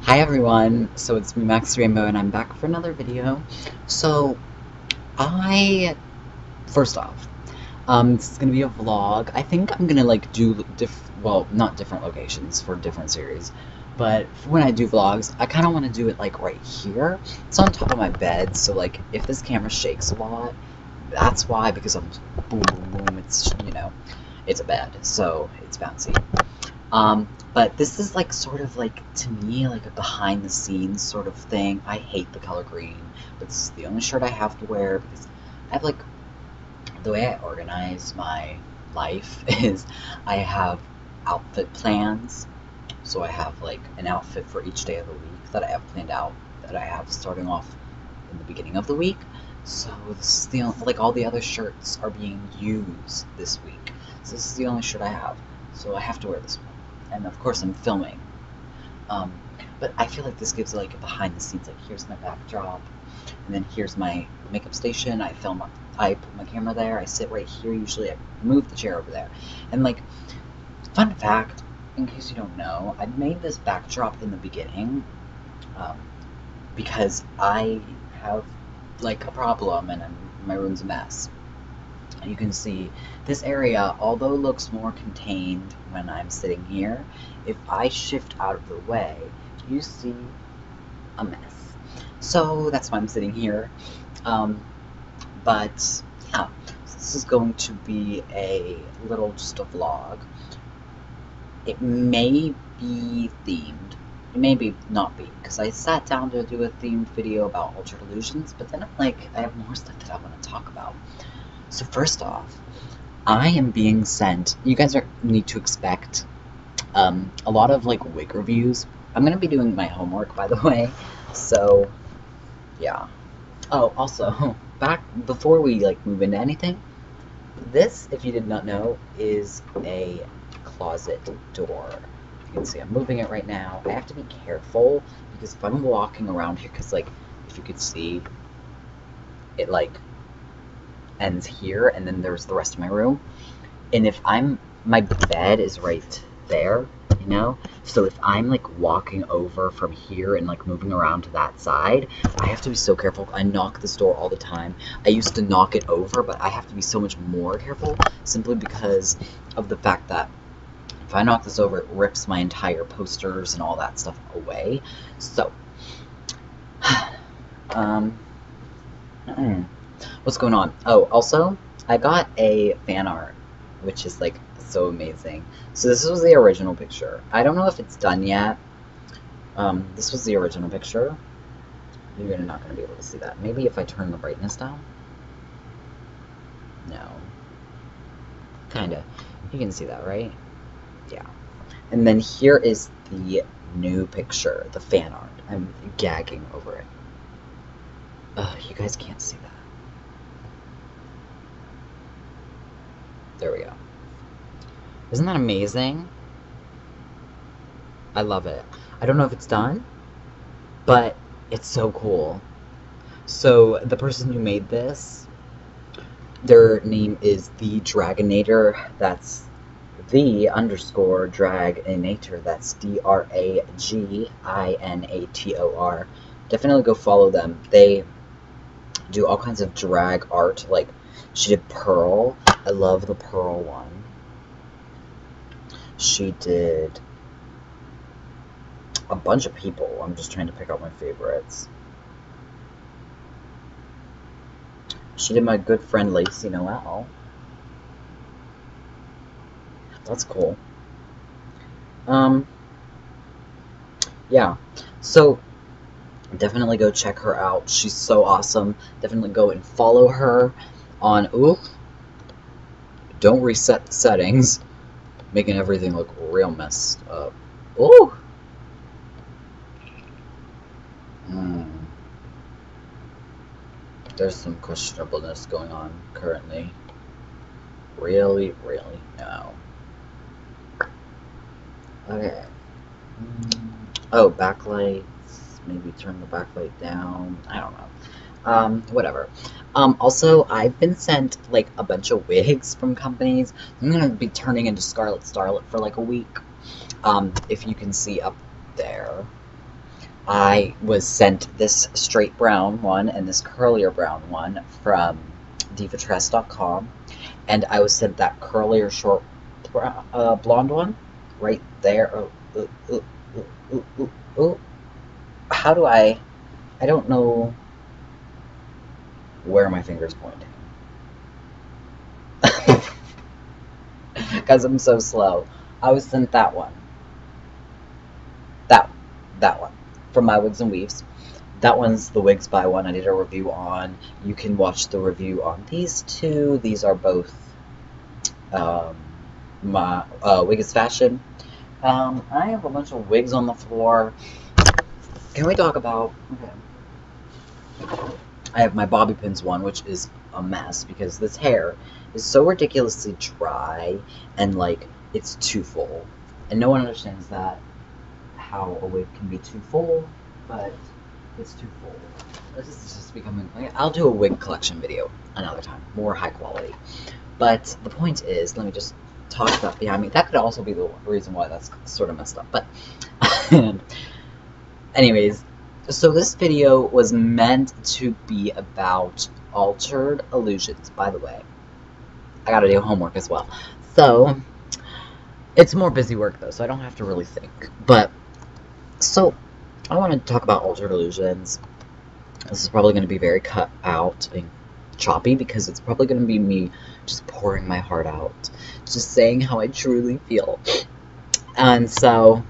Hi everyone, so it's me Maxxy and I'm back for another video. So, first off, this is gonna be a vlog. I think I'm gonna like do well, not different locations for different series, but for when I do vlogs, I kind of want to do it like right here. It's on top of my bed, so like if this camera shakes a lot, that's why, because I'm boom, boom, boom, it's a bed, so it's bouncy. But this is like sort of like, to me, like a behind the scenes sort of thing. I hate the color green, but this is the only shirt I have to wear because I have like, the way I organize my life is I have outfit plans. So I have like an outfit for each day of the week that I have planned out, that I have starting off in the beginning of the week. So this is the only, like all the other shirts are being used this week. So this is the only shirt I have. So I have to wear this one. And of course I'm filming. But I feel like this gives like a behind the scenes, like here's my backdrop, and then here's my makeup station. I put my camera there, I sit right here usually, I move the chair over there. And like, fun fact, in case you don't know, I made this backdrop in the beginning, because I have like a problem and my room's a mess. You can see this area, although looks more contained when I'm sitting here, if I shift out of the way, you see a mess. So that's why I'm sitting here. But yeah, so this is going to be just a vlog. It may be themed. It may be not be, because I sat down to do a themed video about altered illusions, but then I'm like, I have more stuff that I want to talk about. So first off, I am being sent, you guys need to expect a lot of like wig reviews. I'm going to be doing my homework, by the way, so yeah. Oh, also, back before we like move into anything, this, if you did not know, is a closet door. You can see I'm moving it right now. I have to be careful, because if I'm walking around here, because like, if you could see, it like ends here, and then there's the rest of my room. And if my bed is right there, you know? So if I'm like walking over from here and like moving around to that side, I have to be so careful. I knock this door all the time. I used to knock it over, but I have to be so much more careful simply because of the fact that if I knock this over, it rips my entire posters and all that stuff away. So, what's going on? Oh, also, I got a fan art, which is like so amazing. So this was the original picture. I don't know if it's done yet. This was the original picture. You're not going to be able to see that. Maybe if I turn the brightness down? No. Kinda. You can see that, right? Yeah. And then here is the new picture, the fan art. I'm gagging over it. Ugh, you guys can't see that. There we go. Isn't that amazing? I love it. I don't know if it's done, but it's so cool. So the person who made this, their name is the Dragonator. That's the _ Draginator. That's DRAGINATOR. Definitely go follow them. They do all kinds of drag art. Like, she did Pearl. I love the Pearl one. She did a bunch of people. I'm just trying to pick out my favorites. She did my good friend Lacey Noel. That's cool. Yeah. So definitely go check her out. She's so awesome. Definitely go and follow her on, ooh, don't reset the settings, making everything look real messed up. Ooh. There's some questionableness going on currently. Really, really, no. Okay. Oh, backlights. Maybe turn the backlight down. I don't know. Whatever. Also, I've been sent like a bunch of wigs from companies. I'm gonna be turning into Scarlet Starlet for like a week. If you can see up there. I was sent this straight brown one and this curlier brown one from divatress.com, and I was sent that curlier short blonde one right there. Oh, how do I don't know where my finger's pointing. Because I'm so slow. I was sent that one. That one. From My Wigs and Weaves. That one's the Wigs by one I did a review on. You can watch the review on these two. These are both my Wigs Fashion. I have a bunch of wigs on the floor. Can we talk about... Okay. I have my bobby pins one, which is a mess because this hair is so ridiculously dry and, like, it's too full. And no one understands that, how a wig can be too full, but it's too full. This is just becoming... I'll do a wig collection video another time, more high quality. But the point is, let me just talk about behind me. That could also be the reason why that's sort of messed up. But anyways, so this video was meant to be about altered illusions, by the way. I gotta do homework as well. So, it's more busy work though, so I don't have to really think. But, so, I want to talk about altered illusions. This is probably going to be very cut out and choppy because it's probably going to be me just pouring my heart out. Just saying how I truly feel. And so,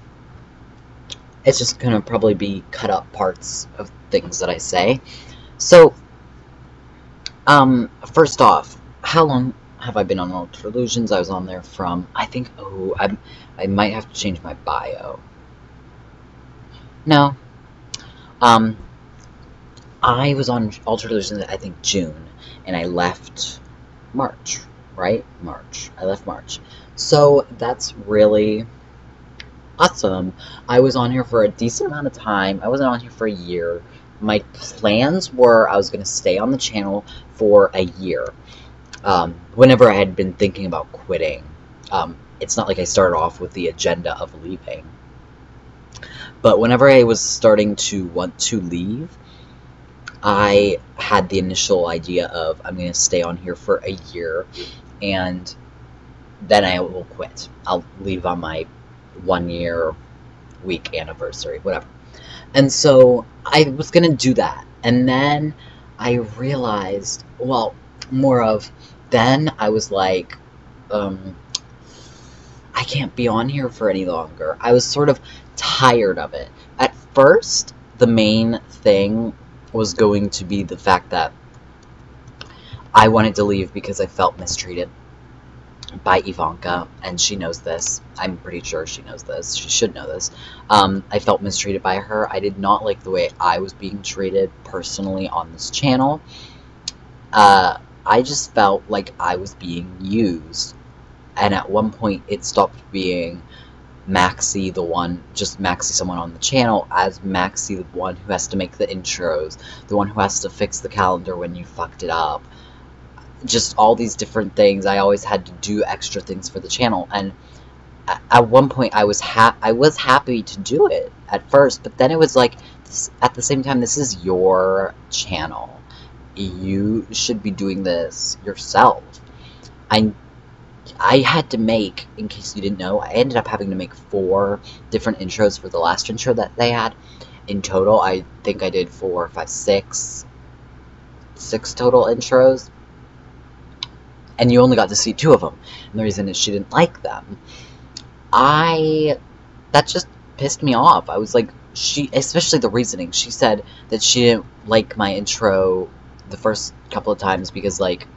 it's just going to probably be cut up parts of things that I say. So, first off, how long have I been on Altered Illusions? I was on there from, I think, I might have to change my bio. No. I was on Altered Illusions, I think, June, and I left March, right? March. I left March. So, that's really awesome. I was on here for a decent amount of time. I wasn't on here for a year. My plans were I was going to stay on the channel for a year. Whenever I had been thinking about quitting. It's not like I started off with the agenda of leaving. But whenever I was starting to want to leave, I had the initial idea of I'm going to stay on here for a year and then I will quit. I'll leave on my 1 year week anniversary, whatever. And so I was going to do that. And then I realized, well, then I was like, I can't be on here for any longer. I was sort of tired of it. At first, the main thing was going to be the fact that I wanted to leave because I felt mistreated by Evonka, and she knows this. I'm pretty sure she knows this. She should know this. I felt mistreated by her. I did not like the way I was being treated personally on this channel. I just felt like I was being used. And at one point, it stopped being Maxxy, someone on the channel, as Maxxy, the one who has to make the intros, the one who has to fix the calendar when you fucked it up. Just all these different things. I always had to do extra things for the channel. And at one point, I was happy to do it at first. But then it was like, at the same time, this is your channel. You should be doing this yourself. I had to make, in case you didn't know, I ended up having to make 4 different intros for the last intro that they had. In total, I think I did 4, 5, 6 total intros. And you only got to see 2 of them. And the reason is she didn't like them. That just pissed me off. I was like, especially the reasoning. She said that she didn't like my intro the first couple of times because, like,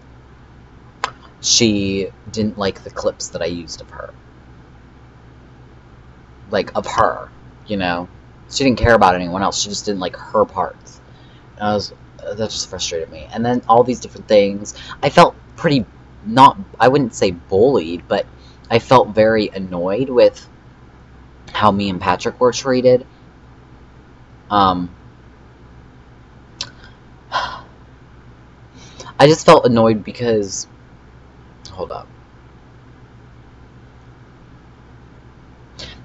she didn't like the clips that I used of her. Like, of her, you know? She didn't care about anyone else. She just didn't like her parts. And that just frustrated me. And then all these different things. I felt pretty, I wouldn't say bullied, but I felt very annoyed with how me and Patrick were treated. I just felt annoyed because... Hold up.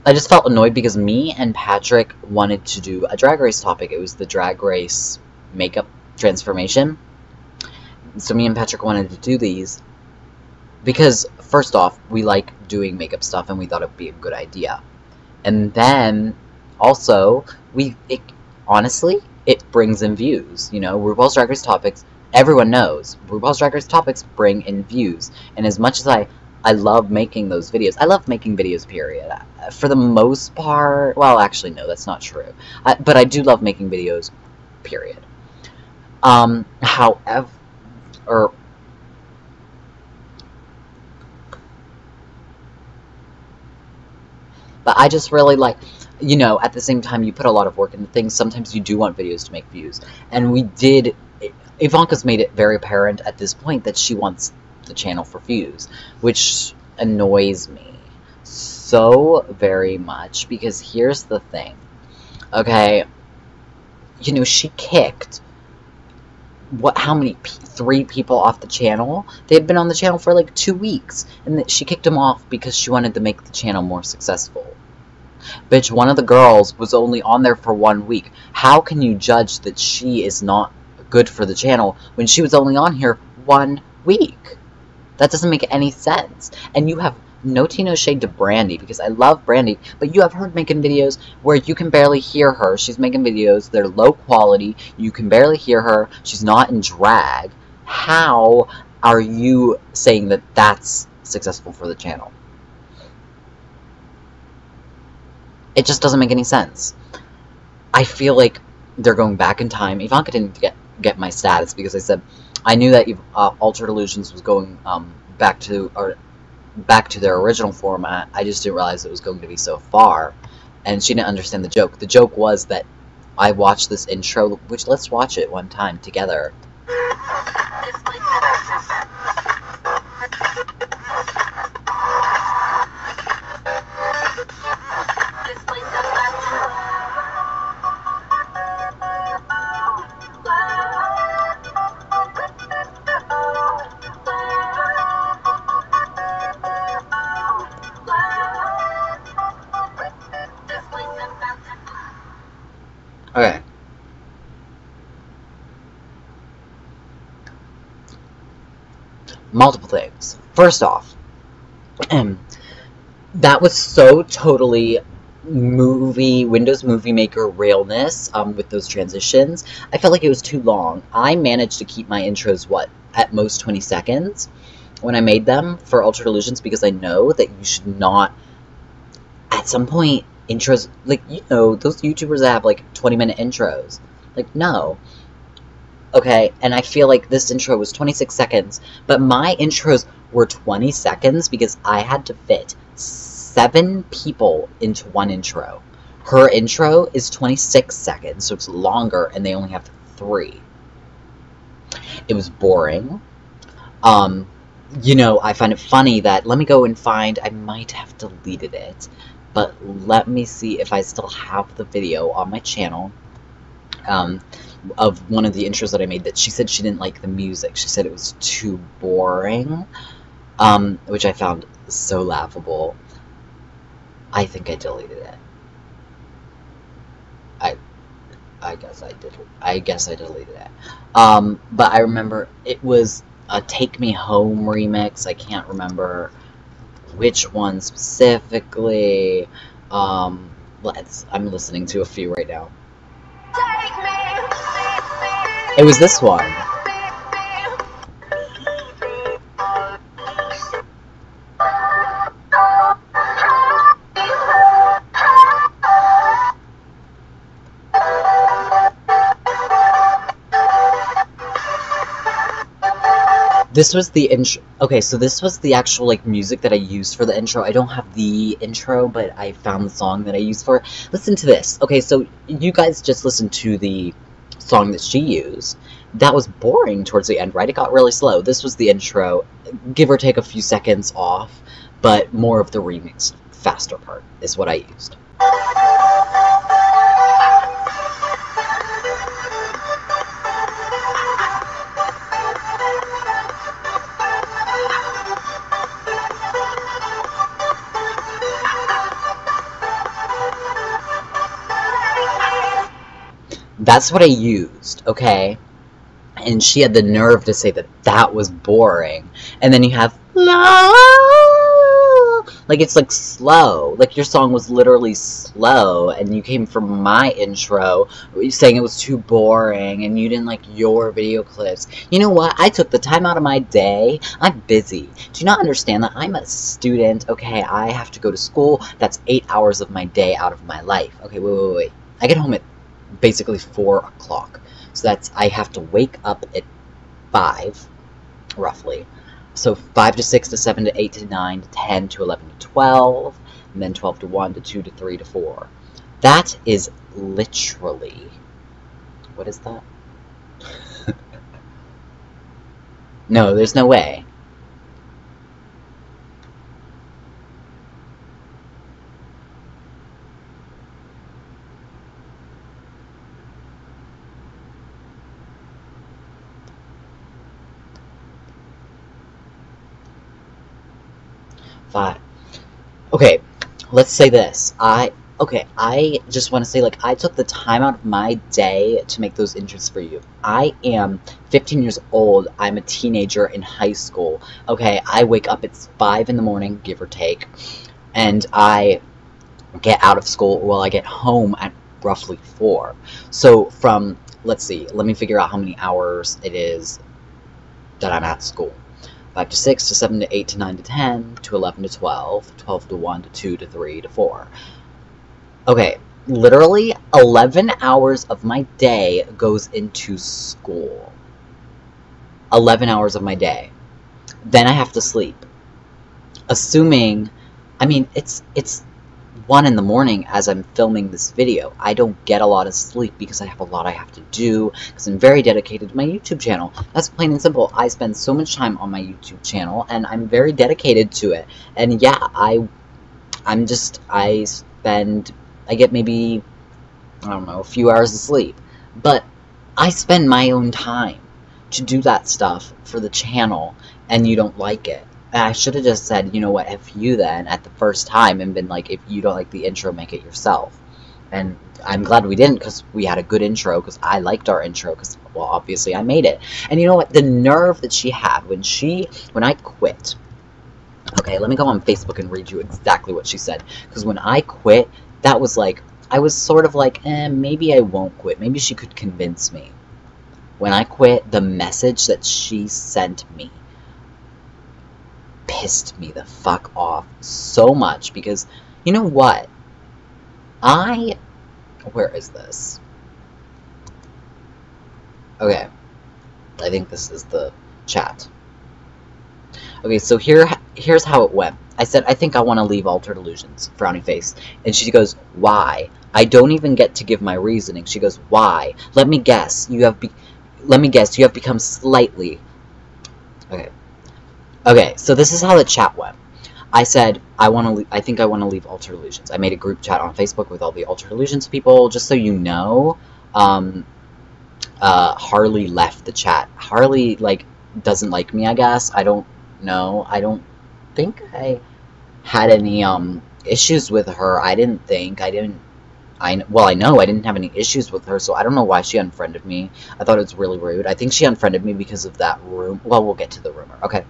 I just felt annoyed because me and Patrick wanted to do a Drag Race topic. It was the Drag Race makeup transformation. So me and Patrick wanted to do these because, first off, we like doing makeup stuff and we thought it would be a good idea. And then, also, honestly, it brings in views. You know, RuPaul's Drag Race topics, everyone knows, RuPaul's Drag Race topics bring in views. And as much as I love making those videos, I love making videos, period. For the most part, well, actually, no, that's not true. But I do love making videos, period. However, but I just really like, you know, at the same time, you put a lot of work into things. Sometimes you do want videos to make views. And we did, Evonka's made it very apparent at this point that she wants the channel for views, which annoys me so very much, because here's the thing. Okay, you know, she kicked, how many, 3 people off the channel? They had been on the channel for like 2 weeks, and she kicked them off because she wanted to make the channel more successful. Bitch, one of the girls was only on there for 1 week. How can you judge that she is not good for the channel when she was only on here 1 week? That doesn't make any sense. And you have no tea, no shade to Brandy, because I love Brandy, but you have her making videos where you can barely hear her. She's making videos, they're low quality, you can barely hear her, she's not in drag. How are you saying that that's successful for the channel? It just doesn't make any sense. I feel like they're going back in time. Evonka didn't get my status because I said I knew that Altered Illusions was going back to their original format. I just didn't realize it was going to be so far, and she didn't understand the joke. The joke was that I watched this intro, which, let's watch it one time together. Okay. Multiple things. First off, that was so totally Windows Movie Maker realness with those transitions. I felt like it was too long. I managed to keep my intros, at most 20 seconds when I made them for Altered Illusions, because I know that you should not, at some point, intros, like, you know, those YouTubers that have, like, 20-minute intros. Like, no. Okay, and I feel like this intro was 26 seconds, but my intros were 20 seconds because I had to fit 7 people into one intro. Her intro is 26 seconds, so it's longer, and they only have 3. It was boring. You know, I find it funny that, let me go and find, I might have deleted it, but let me see if I still have the video on my channel of one of the intros that I made that she said she didn't like the music. She said it was too boring, which I found so laughable. I think I deleted it. I guess I did. I guess I deleted it. But I remember it was a Take Me Home remix. I can't remember which one specifically. I'm listening to a few right now. It was this one. This was the intro. Okay, so this was the actual, like, music that I used for the intro. I don't have the intro, but I found the song that I used for it. Listen to this. Okay, so you guys just listened to the song that she used. That was boring towards the end, right? It got really slow. This was the intro, give or take a few seconds off, but more of the remix, faster part is what I used. That's what I used, okay? And she had the nerve to say that that was boring. And then you have la, like it's like slow. Like your song was literally slow, and you came from my intro saying it was too boring and you didn't like your video clips. You know what? I took the time out of my day. I'm busy. Do you not understand that I'm a student? Okay, I have to go to school. That's 8 hours of my day out of my life. Okay, wait. I get home at basically 4 o'clock. So that's, I have to wake up at 5, roughly. So 5 to 6 to 7 to 8 to 9 to 10 to 11 to 12, and then 12 to 1 to 2 to 3 to 4. That is literally, what is that? No, there's no way. Okay, let's say this. I just want to say, like, I took the time out of my day to make those intros for you. I am 15 years old. I'm a teenager in high school. Okay, I wake up at 5 in the morning, give or take, and I get out of school, well, I get home at roughly 4. So from, let's see, let me figure out how many hours it is that I'm at school. 5 to 6 to 7 to 8 to 9 to 10 to 11 to 12, 12 to 1 to 2 to 3 to 4. Okay, literally 11 hours of my day goes into school. 11 hours of my day. Then I have to sleep. Assuming, I mean, it's 1 in the morning as I'm filming this video. I don't get a lot of sleep because I have a lot I have to do, because I'm very dedicated to my YouTube channel. That's plain and simple. I spend so much time on my YouTube channel, and I'm very dedicated to it. And yeah, I get maybe, I don't know, a few hours of sleep. But I spend my own time to do that stuff for the channel, and you don't like it. And I should have just said, you know what, F you then, at the first time, and been like, if you don't like the intro, make it yourself. And I'm glad we didn't, because we had a good intro, because I liked our intro, because, well, obviously I made it. And you know what, the nerve that she had when I quit. Okay, let me go on Facebook and read you exactly what she said. Because when I quit, that was like, I was sort of like, maybe I won't quit. Maybe she could convince me. When I quit, the message that she sent me pissed me the fuck off so much, because you know what, where is this? Okay, I think this is the chat. Okay, so here's how it went. I said, I think I want to leave Altered Illusions, frowny face, and she goes, why? I don't even get to give my reasoning. She goes, why? Let me guess, you have become slightly, Okay, so this is how the chat went. I said, I think I want to leave Altered Illusions. I made a group chat on Facebook with all the Altered Illusions people. Just so you know, Harley left the chat. Harley, like, doesn't like me, I guess. I don't know. I don't think I had any, issues with her. I know I didn't have any issues with her, so I don't know why she unfriended me. I thought it was really rude. I think she unfriended me because of that rumor. Well, we'll get to the rumor. Okay.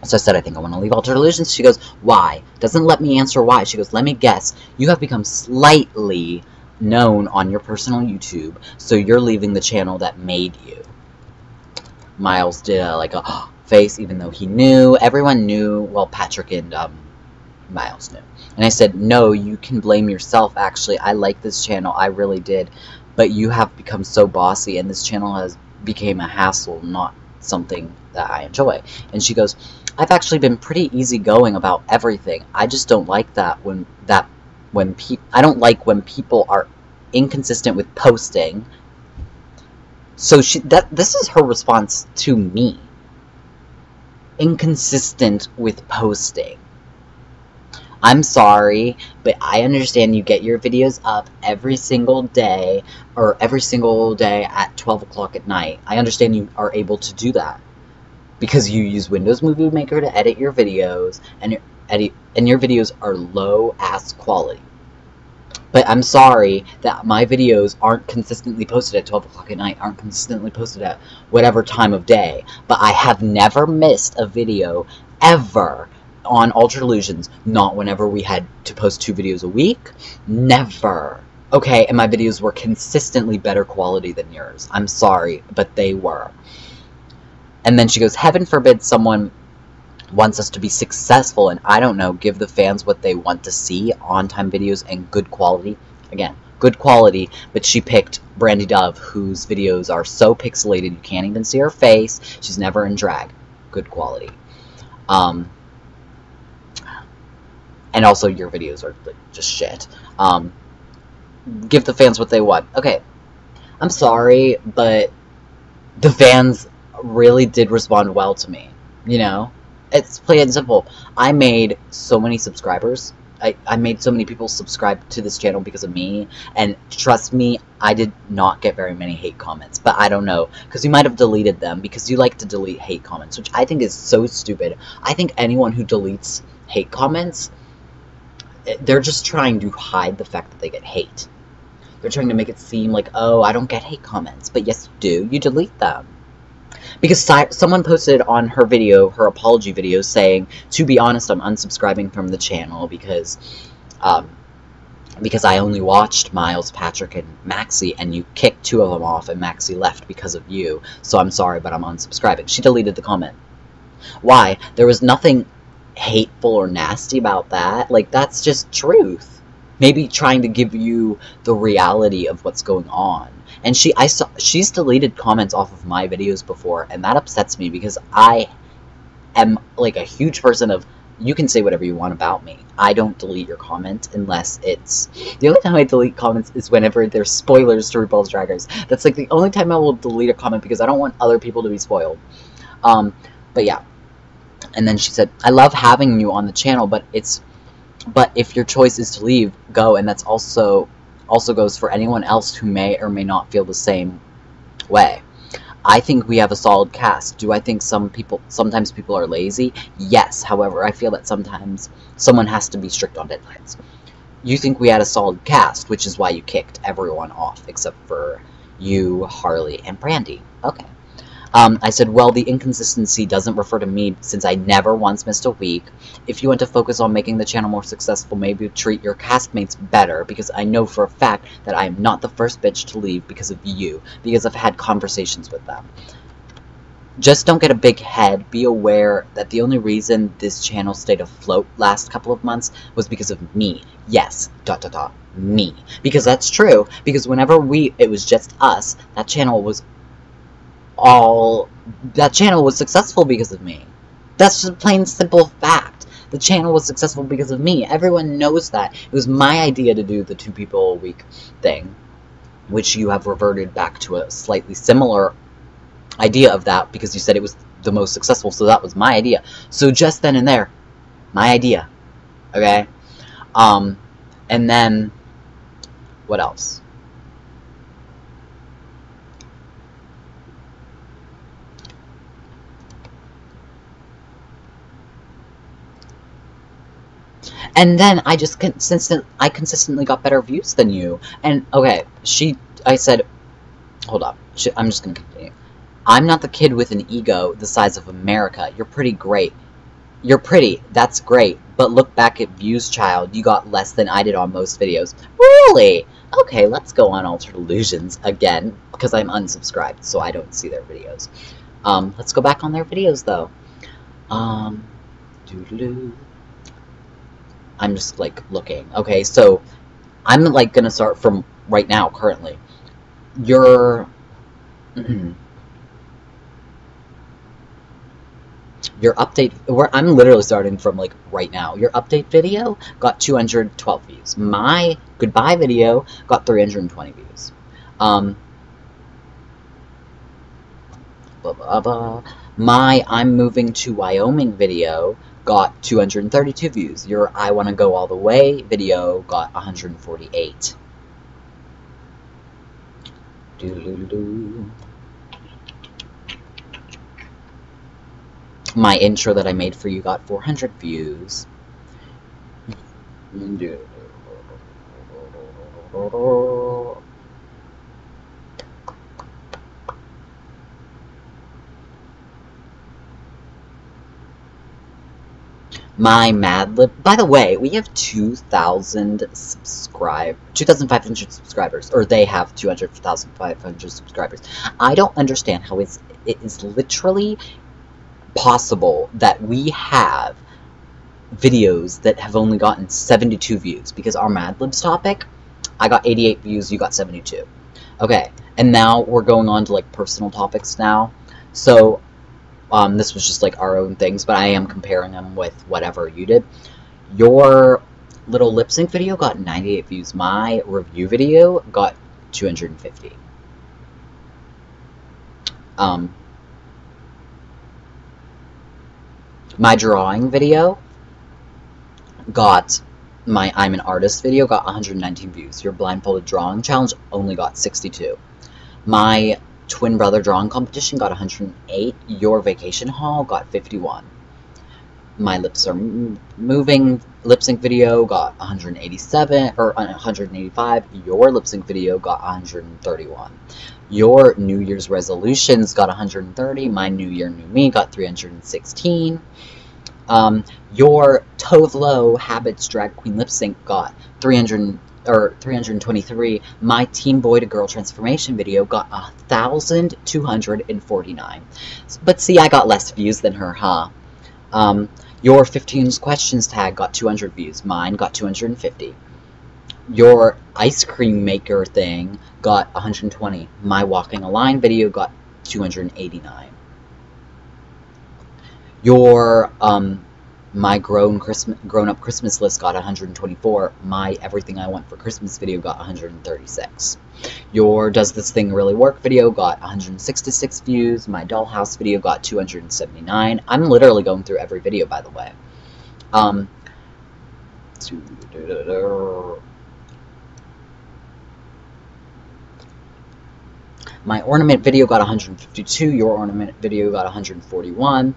So I said, I think I want to leave Altered Illusions. She goes, why? Doesn't let me answer why. She goes, let me guess. You have become slightly known on your personal YouTube, so you're leaving the channel that made you. Miles did a face, even though he knew. Everyone knew. Well, Patrick and Miles knew. And I said, no, you can blame yourself, actually. I like this channel. I really did. But you have become so bossy, and this channel has became a hassle, not something that I enjoy. And she goes, I've actually been pretty easygoing about everything. I just don't like that I don't like when people are inconsistent with posting. So this is her response to me. Inconsistent with posting. I'm sorry, but I understand you get your videos up every single day, or every single day at 12 o'clock at night. I understand you are able to do that, because you use Windows Movie Maker to edit your videos, and your videos are low-ass quality. But I'm sorry that my videos aren't consistently posted at 12 o'clock at night, aren't consistently posted at whatever time of day. But I have never missed a video ever on Altered Illusions, not whenever we had to post 2 videos a week. Never. Okay, and my videos were consistently better quality than yours. I'm sorry, but they were. And then she goes, heaven forbid someone wants us to be successful and, I don't know, give the fans what they want to see, on-time videos and good quality. Again, good quality, but she picked Brandy Dove, whose videos are so pixelated you can't even see her face. She's never in drag. Good quality. And also your videos are like, just shit. Give the fans what they want. Okay, I'm sorry, but the fans really did respond well to me, you know? It's plain and simple. I made so many subscribers. I made so many people subscribe to this channel because of me, and trust me, I did not get very many hate comments, but I don't know, because you might have deleted them, because you like to delete hate comments, which I think is so stupid. I think anyone who deletes hate comments, they're just trying to hide the fact that they get hate. They're trying to make it seem like, oh, I don't get hate comments, but yes you do, you delete them. Because someone posted on her video, her apology video, saying, to be honest, I'm unsubscribing from the channel because I only watched Miles, Patrick, and Maxxy, and you kicked 2 of them off, and Maxxy left because of you, so I'm sorry, but I'm unsubscribing. She deleted the comment. Why? There was nothing hateful or nasty about that. Like, that's just truth. Maybe trying to give you the reality of what's going on. And she's deleted comments off of my videos before, and that upsets me because I am like a huge person of, you can say whatever you want about me. I don't delete your comment unless it's... The only time I delete comments is whenever there's spoilers to RuPaul's Drag Race. That's like the only time I will delete a comment because I don't want other people to be spoiled. But yeah. And then she said, I love having you on the channel, but if your choice is to leave, go, and that's also goes for anyone else who may or may not feel the same way. I think we have a solid cast. Do I think sometimes people are lazy? Yes. However, I feel that sometimes someone has to be strict on deadlines. You think we had a solid cast, which is why you kicked everyone off, except for you, Harley, and Brandy. Okay. I said, well, the inconsistency doesn't refer to me since I never once missed a week. If you want to focus on making the channel more successful, maybe treat your castmates better, because I know for a fact that I am not the first bitch to leave because of you, because I've had conversations with them. Just don't get a big head. Be aware that the only reason this channel stayed afloat last couple of months was because of me. Yes, ... me. Because that's true, because whenever it was just us, that channel was successful because of me. That's just a plain simple fact. The channel was successful because of me. Everyone knows that. It was my idea to do the 2 people a week thing, which you have reverted back to a slightly similar idea of that because you said it was the most successful, so that was my idea. So just then and there, my idea. Okay? And then, what else? And then I consistently got better views than you. And, okay, I said, hold up, I'm just gonna continue. I'm not the kid with an ego the size of America. You're pretty great. You're pretty, that's great. But look back at views, child. You got less than I did on most videos. Really? Okay, let's go on Altered Illusions again, because I'm unsubscribed, so I don't see their videos. Let's go back on their videos, though. I'm just, like, looking. Okay, so I'm, like, gonna start from right now, currently. Your update, I'm literally starting from, like, right now. Your update video got 212 views. My goodbye video got 320 views. My I'm moving to Wyoming video got 232 views. Your I Wanna Go All the Way video got 148. My intro that I made for you got 400 views. My Mad Lib. By the way, we have 2,500 subscribers, or they have 2,500 subscribers. I don't understand how it is literally possible that we have videos that have only gotten 72 views, because our Mad Libs topic, I got 88 views, you got 72. Okay, and now we're going on to like personal topics now. So this was just like our own things, but I am comparing them with whatever you did. Your little lip sync video got 98 views. My review video got 250. My drawing video got, my I'm an artist video got 119 views. Your blindfolded drawing challenge only got 62. My twin brother drawing competition got 108. Your vacation haul got 51. My lips are moving lip sync video got 187 or 185. Your lip sync video got 131. Your New Year's resolutions got 130. My New Year New Me got 316. Your Tove Lo Habits Drag Queen lip sync got 323. My Teen Boy to Girl transformation video got 1,249. But see, I got less views than her, huh? Your 15 questions tag got 200 views. Mine got 250. Your ice cream maker thing got 120. My walking a line video got 289. Your my grown up Christmas list got 124. My everything I want for Christmas video got 136. Your does this thing really work video got 166 views. My dollhouse video got 279. I'm literally going through every video, by the way. My ornament video got 152. Your ornament video got 141.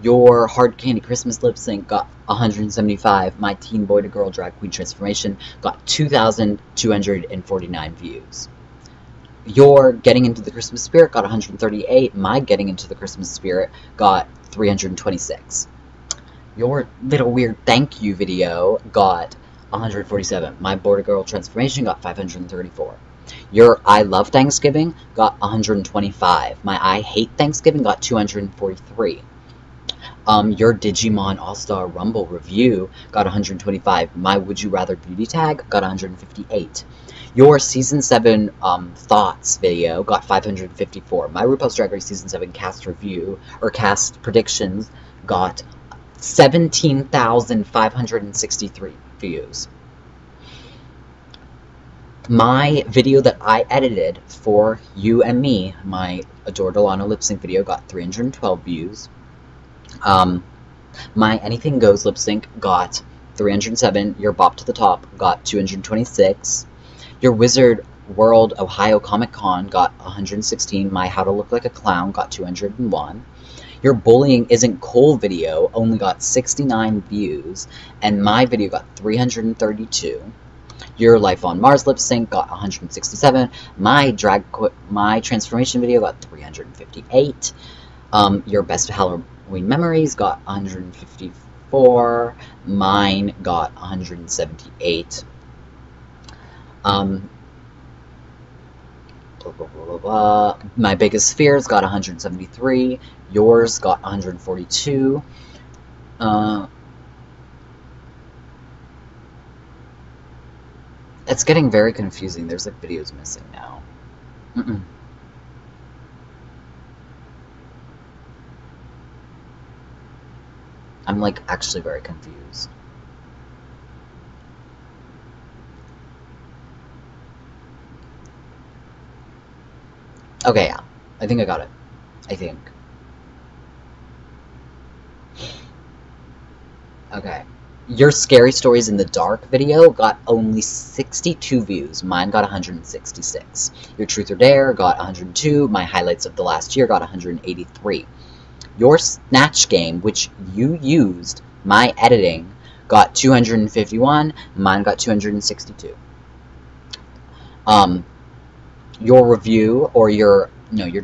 Your hard candy Christmas lip sync got 175. My teen boy to girl drag queen transformation got 2,249 views. Your getting into the Christmas spirit got 138. My getting into the Christmas spirit got 326. Your little weird thank you video got 147. My border girl transformation got 534. Your I love Thanksgiving got 125. My I hate Thanksgiving got 243. Your Digimon All-Star Rumble review got 125. My Would You Rather Beauty tag got 158. Your Season 7 Thoughts video got 554. My RuPaul's Drag Race Season 7 cast review, or cast predictions, got 17,563 views. My video that I edited for you and me, my Adore Delano lip sync video, got 312 views. My Anything Goes lip sync got 307. Your Bop to the Top got 226. Your Wizard World Ohio Comic Con got 116. My How to Look Like a Clown got 201. Your Bullying Isn't Cool video only got 69 views, and my video got 332. Your Life on Mars lip sync got 167. My transformation video got 358. Your Best of Halloween Memories got 154. Mine got 178. My Biggest Fears got 173. Yours got 142. It's getting very confusing. There's like videos missing now. I'm like actually very confused. Okay, yeah. I think I got it. I think. Okay. Your Scary Stories in the Dark video got only 62 views. Mine got 166. Your Truth or Dare got 102. My Highlights of the Last Year got 183. Your Snatch Game, which you used, my editing, got 251. Mine got 262. Your review, or your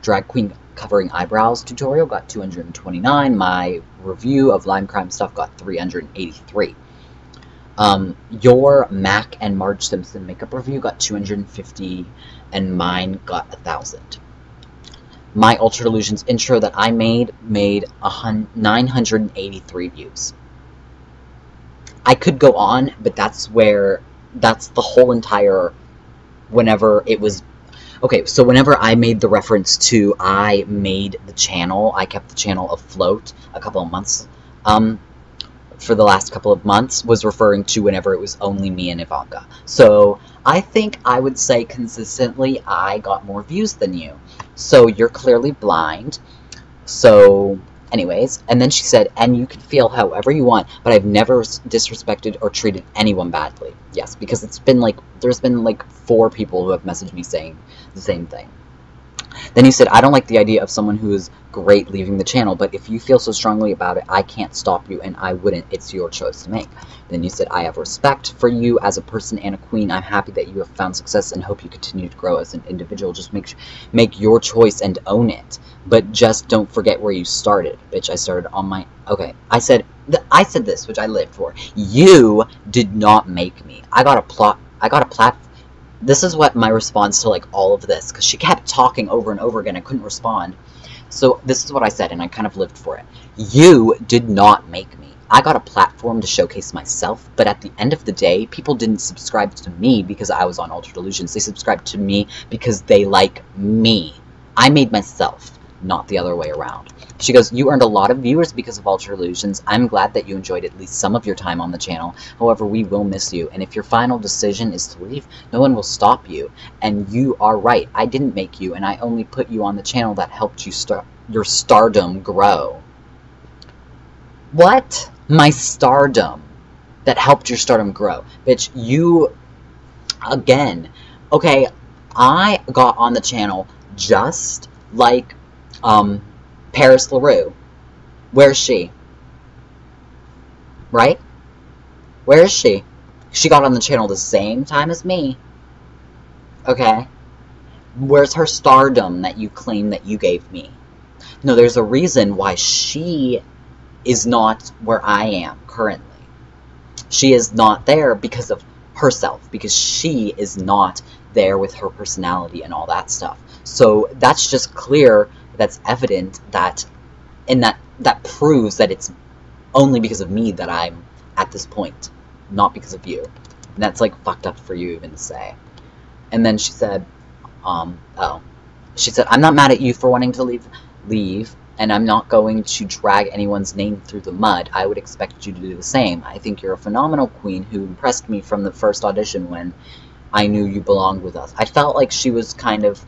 drag queen covering eyebrows tutorial got 229. My review of Lime Crime stuff got 383. Your Mac and Marge Simpson makeup review got 250, and mine got 1,000. My Ultra Delusions intro that I made 983 views. I could go on, but that's the whole entire, whenever it was, okay, so whenever I made the reference to I made the channel, I kept the channel afloat a couple of months, for the last couple of months, was referring to whenever it was only me and Evonka. So I think I would say consistently I got more views than you. So you're clearly blind. So anyways, and then she said, and you can feel however you want, but I've never disrespected or treated anyone badly. Yes, because it's been like, there's been like 4 people who have messaged me saying the same thing. Then you said, I don't like the idea of someone who is great leaving the channel, but if you feel so strongly about it, I can't stop you, and I wouldn't. It's your choice to make. Then you said, I have respect for you as a person and a queen. I'm happy that you have found success and hope you continue to grow as an individual. Just make your choice and own it. But just don't forget where you started. Bitch, I started on my... Okay, I said this, which I lived for. You did not make me. I got a platform. This is what my response to, like, all of this, because she kept talking over and over again. I couldn't respond. So this is what I said, and I kind of lived for it. You did not make me. I got a platform to showcase myself, but at the end of the day, people didn't subscribe to me because I was on Ultra Delusions. They subscribed to me because they like me. I made myself, not the other way around. She goes, you earned a lot of viewers because of Ultra Delusions. I'm glad that you enjoyed at least some of your time on the channel. However, we will miss you. And if your final decision is to leave, no one will stop you. And you are right. I didn't make you, and I only put you on the channel that helped you your stardom grow. What? My stardom. That helped your stardom grow. Bitch, you... Again. Okay, I got on the channel just like, Paris LaRue. Where's she? Right? Where is she? She got on the channel the same time as me. Okay? Where's her stardom that you claim that you gave me? No, there's a reason why she is not where I am currently. She is not there because of herself. Because she is not there with her personality and all that stuff. So that's just clear. That's evident that, and that proves that it's only because of me that I'm at this point, not because of you. And that's like fucked up for you even to say. And then she said, she said, I'm not mad at you for wanting to leave, and I'm not going to drag anyone's name through the mud. I would expect you to do the same. I think you're a phenomenal queen who impressed me from the first audition when I knew you belonged with us. I felt like she was kind of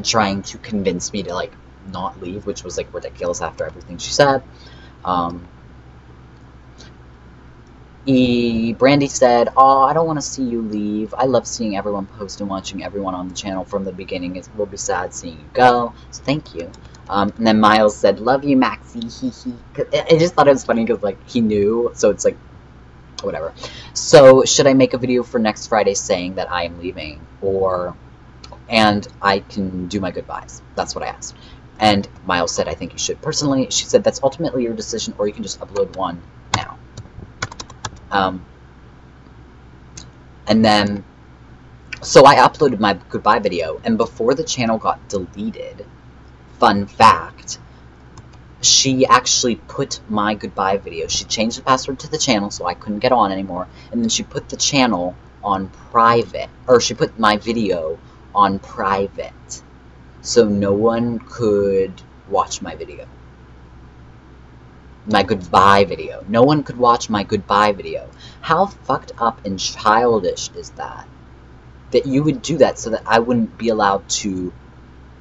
trying to convince me to, like, not leave, which was, like, ridiculous after everything she said. Brandy said, oh, I don't want to see you leave. I love seeing everyone post and watching everyone on the channel from the beginning. It will be sad seeing you go. So thank you. And then Miles said, love you, Maxxy. I just thought it was funny because, like, he knew. So it's like, whatever. So should I make a video for next Friday saying that I am leaving? And I can do my goodbyes. That's what I asked. And Miles said, I think you should. Personally, she said, that's ultimately your decision, or you can just upload one now. And then, so I uploaded my goodbye video, and before the channel got deleted, fun fact, she actually put my goodbye video, she changed the password to the channel so I couldn't get on anymore, and then she put the channel on private, or she put my video on private, so no one could watch my video. My goodbye video. No one could watch my goodbye video. How fucked up and childish is that? That you would do that so that I wouldn't be allowed to,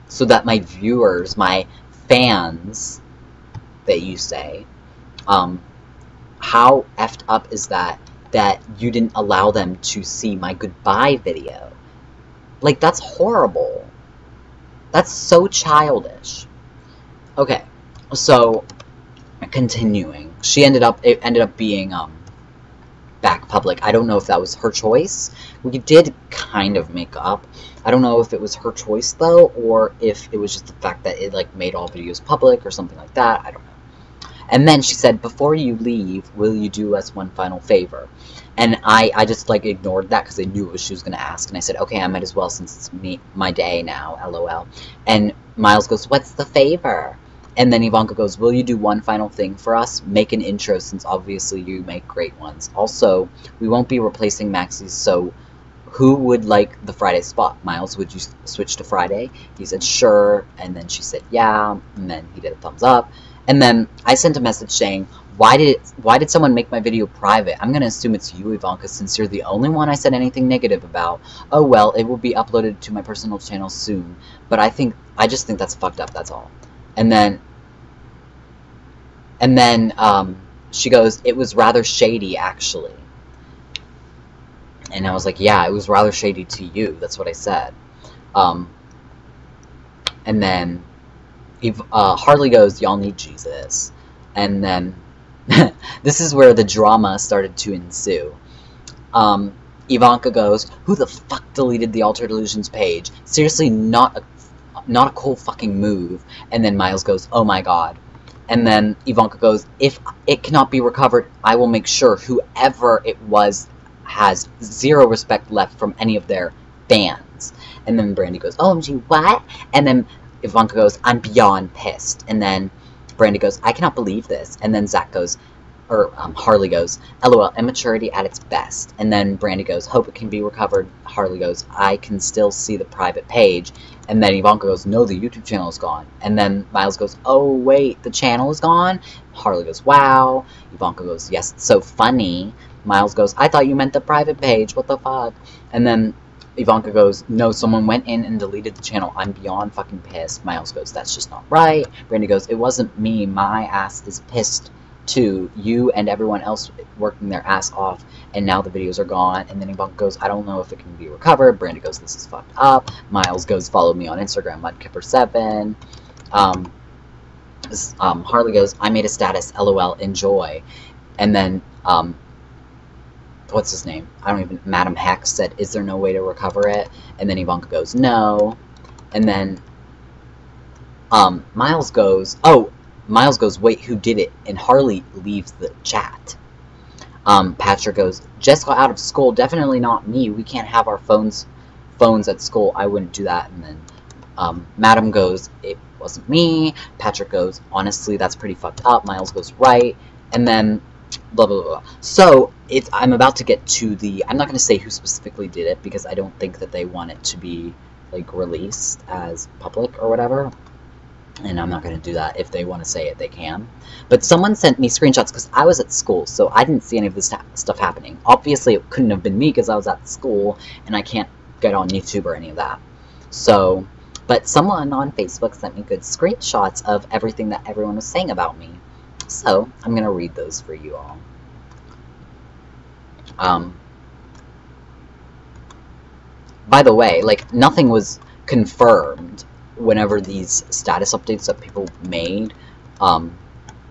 so that my viewers, my fans, that you say, how effed up is that you didn't allow them to see my goodbye video? Like, that's horrible. That's so childish. Okay, so continuing, it ended up being back public. I don't know if that was her choice. We did kind of make up. I don't know if it was her choice, though, or if it was just the fact that it, like, made all videos public or something like that. I don't know. And then she said, before you leave, will you do us one final favor? And I just, like, ignored that because I knew what she was going to ask. And I said, okay, I might as well since it's my day now, LOL. And Miles goes, what's the favor? And then Evonka goes, will you do one final thing for us? Make an intro, since obviously you make great ones. Also, we won't be replacing Maxxy, so who would like the Friday spot? Miles, would you switch to Friday? He said, sure. And then she said, yeah. And then he did a thumbs up. And then I sent a message saying, why did someone make my video private? I'm going to assume it's you, Evonka, since you're the only one I said anything negative about. Oh, well, it will be uploaded to my personal channel soon. But I just think that's fucked up, that's all. And then she goes, it was rather shady, actually. And I was like, yeah, it was rather shady to you. That's what I said. And then Harley goes, y'all need Jesus. And then this is where the drama started to ensue. Evonka goes, who the fuck deleted the Altered Illusions page? Seriously, not a cool fucking move. And then Miles goes, oh my god. And then Evonka goes, if it cannot be recovered, I will make sure whoever it was has zero respect left from any of their fans. And then Brandy goes, OMG, what? And then Evonka goes, I'm beyond pissed. And then Brandy goes, I cannot believe this. And then Harley goes, LOL, immaturity at its best. And then Brandy goes, hope it can be recovered. Harley goes, I can still see the private page. And then Evonka goes, no, the YouTube channel is gone. And then Miles goes, oh, wait, the channel is gone? Harley goes, wow. Evonka goes, yes, it's so funny. Miles goes, I thought you meant the private page. What the fuck? And then Evonka goes, no, someone went in and deleted the channel. I'm beyond fucking pissed. Miles goes, that's just not right. Brandy goes, it wasn't me. My ass is pissed too. You and everyone else working their ass off, and now the videos are gone. And then Evonka goes, I don't know if it can be recovered. Brandy goes, this is fucked up. Miles goes, follow me on Instagram, Mudkipper7. Harley goes, I made a status, LOL, enjoy. And then, what's his name? Madam Hex said, is there no way to recover it? And then Evonka goes, no. And then, Miles goes, wait, who did it? And Harley leaves the chat. Patrick goes, just got out of school, definitely not me. We can't have our phones at school. I wouldn't do that. And then, Madam goes, it wasn't me. Patrick goes, honestly, that's pretty fucked up. Miles goes, right. And then, blah, blah, blah. So, I'm about to get to I'm not going to say who specifically did it, because I don't think that they want it to be, like, released as public or whatever. And I'm not going to do that. If they want to say it, they can. But someone sent me screenshots, because I was at school, so I didn't see any of this stuff happening. Obviously, it couldn't have been me, because I was at school, and I can't get on YouTube or any of that. So, but someone on Facebook sent me good screenshots of everything that everyone was saying about me. So, I'm going to read those for you all. By the way, like, nothing was confirmed whenever these status updates that people made.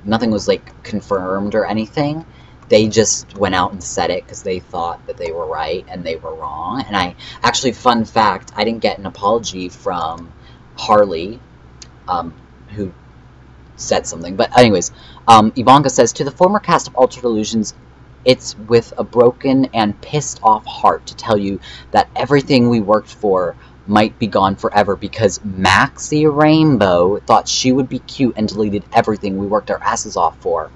Nothing was, like, confirmed or anything. They just went out and said it because they thought that they were right and they were wrong. And actually, fun fact, I didn't get an apology from Harley, who said something. But anyways, Evonka says, to the former cast of Altered Illusions, it's with a broken and pissed off heart to tell you that everything we worked for might be gone forever because Maxxy Rainbow thought she would be cute and deleted everything we worked our asses off for.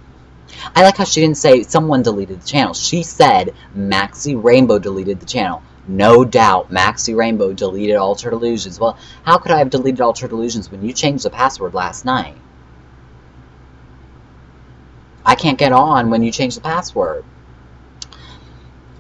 I like how she didn't say someone deleted the channel. She said Maxxy Rainbow deleted the channel. No doubt Maxxy Rainbow deleted Altered Illusions. Well, how could I have deleted Altered Illusions when you changed the password last night? I can't get on when you change the password.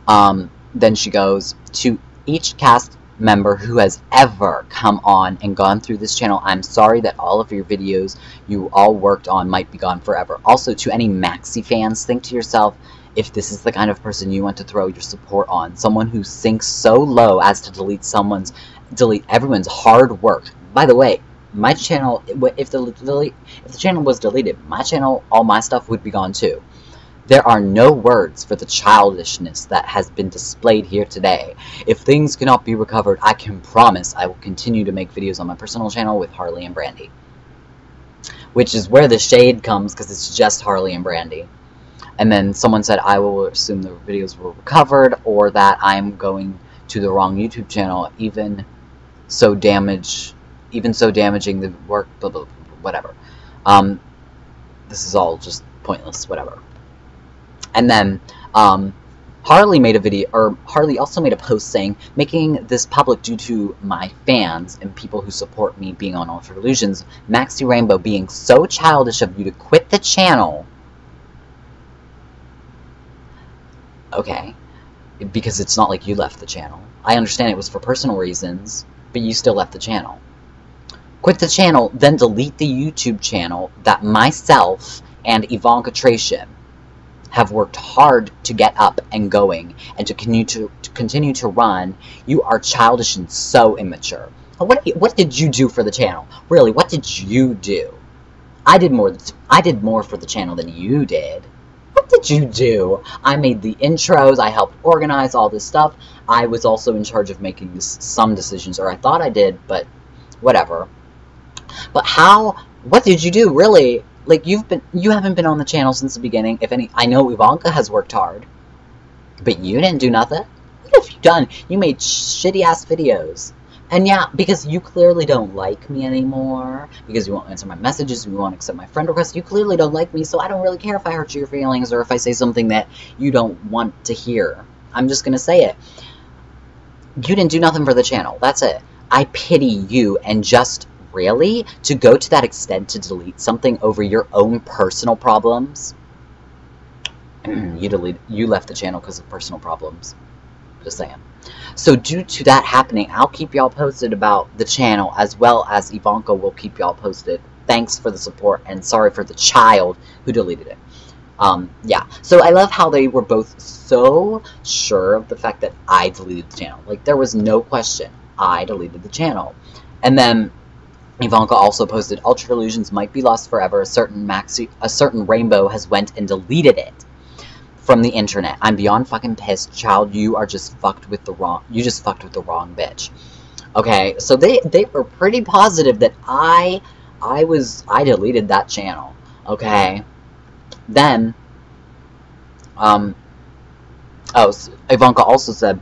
Then she goes, to each cast member who has ever come on and gone through this channel, I'm sorry that all of your videos you all worked on might be gone forever. Also, to any Maxxy fans, think to yourself if this is the kind of person you want to throw your support on. Someone who sinks so low as to delete everyone's hard work. By the way, my channel, if the channel was deleted, my channel, all my stuff would be gone too. There are no words for the childishness that has been displayed here today. If things cannot be recovered, I can promise I will continue to make videos on my personal channel with Harley and Brandy. Which is where the shade comes, because it's just Harley and Brandy. And then someone said, I will assume the videos were recovered, or that I'm going to the wrong YouTube channel, even so damaging the work, blah, blah, blah, whatever. This is all just pointless, whatever. And then, Harley made a video, or Harley also made a post saying, making this public due to my fans and people who support me being on Altered Illusions, Maxxy Rainbow being so childish of you to quit the channel. Okay. Because it's not like you left the channel. I understand it was for personal reasons, but you still left the channel. Quit the channel, then delete the YouTube channel that myself and Evonka Tration have worked hard to get up and going and to continue to run. You are childish and so immature. What did you do for the channel? Really, what did you do? I did more for the channel than you did. What did you do? I made the intros, I helped organize all this stuff. I was also in charge of making some decisions, or I thought I did, but whatever. But what did you do, really? Like, you haven't been on the channel since the beginning. If any, I know Evonka has worked hard, but you didn't do nothing. What have you done? You made shitty-ass videos. And yeah, because you clearly don't like me anymore, because you won't answer my messages, you won't accept my friend requests, you clearly don't like me, so I don't really care if I hurt your feelings or if I say something that you don't want to hear. I'm just gonna say it. You didn't do nothing for the channel. That's it. I pity you, and just really, to go to that extent to delete something over your own personal problems? You left the channel because of personal problems. Just saying. So due to that happening, I'll keep y'all posted about the channel, as well as Evonka will keep y'all posted. Thanks for the support, and sorry for the child who deleted it. Yeah. So I love how they were both so sure of the fact that I deleted the channel. Like, there was no question. I deleted the channel. And then Evonka also posted, Altered Illusions might be lost forever. A certain Rainbow has went and deleted it from the internet. I'm beyond fucking pissed, child. You just fucked with the wrong bitch. Okay, so they were pretty positive that I deleted that channel. Okay. Then Evonka also said,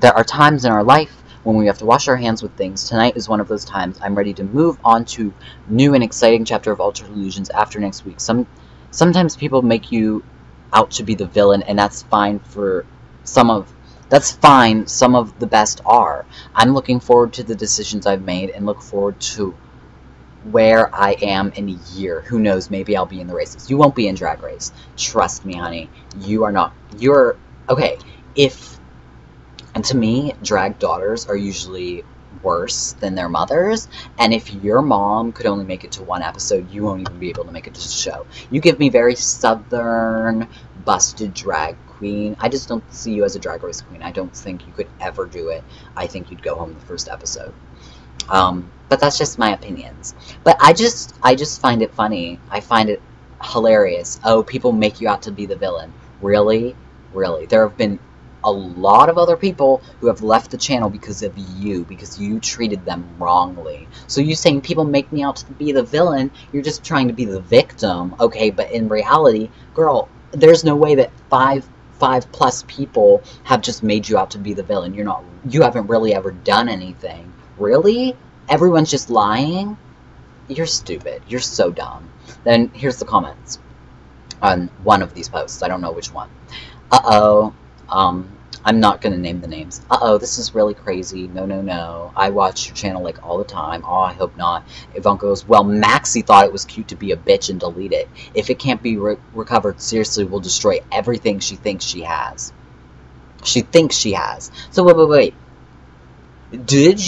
there are times in our life when we have to wash our hands with things. Tonight is one of those times. I'm ready to move on to new and exciting chapter of Altered Illusions after next week. Sometimes people make you out to be the villain, and that's fine for some of the best are. I'm looking forward to the decisions I've made and look forward to where I am in a year. Who knows, maybe I'll be in the races. You won't be in Drag Race. Trust me, honey. Okay, and to me, drag daughters are usually worse than their mothers, and if your mom could only make it to one episode, you won't even be able to make it to the show. You give me very southern, busted drag queen. I just don't see you as a Drag Race queen. I don't think you could ever do it. I think you'd go home the first episode. But that's just my opinions. But I just find it funny. I find it hilarious. Oh, people make you out to be the villain. Really? Really? There have been a lot of other people who have left the channel because of you, because you treated them wrongly. So you saying people make me out to be the villain, you're just trying to be the victim, okay? But in reality, girl, there's no way that five plus people have just made you out to be the villain. You haven't really ever done anything. Really? Everyone's just lying? You're stupid. You're so dumb. Then here's the comments on one of these posts. I don't know which one. Uh-oh. I'm not gonna name the names. Uh-oh, this is really crazy. No, no, no. I watch your channel, like, all the time. Oh, I hope not. Evonka goes, well, Maxxy thought it was cute to be a bitch and delete it. If it can't be recovered, seriously, we'll destroy everything she thinks she has. She thinks she has. So, wait. Did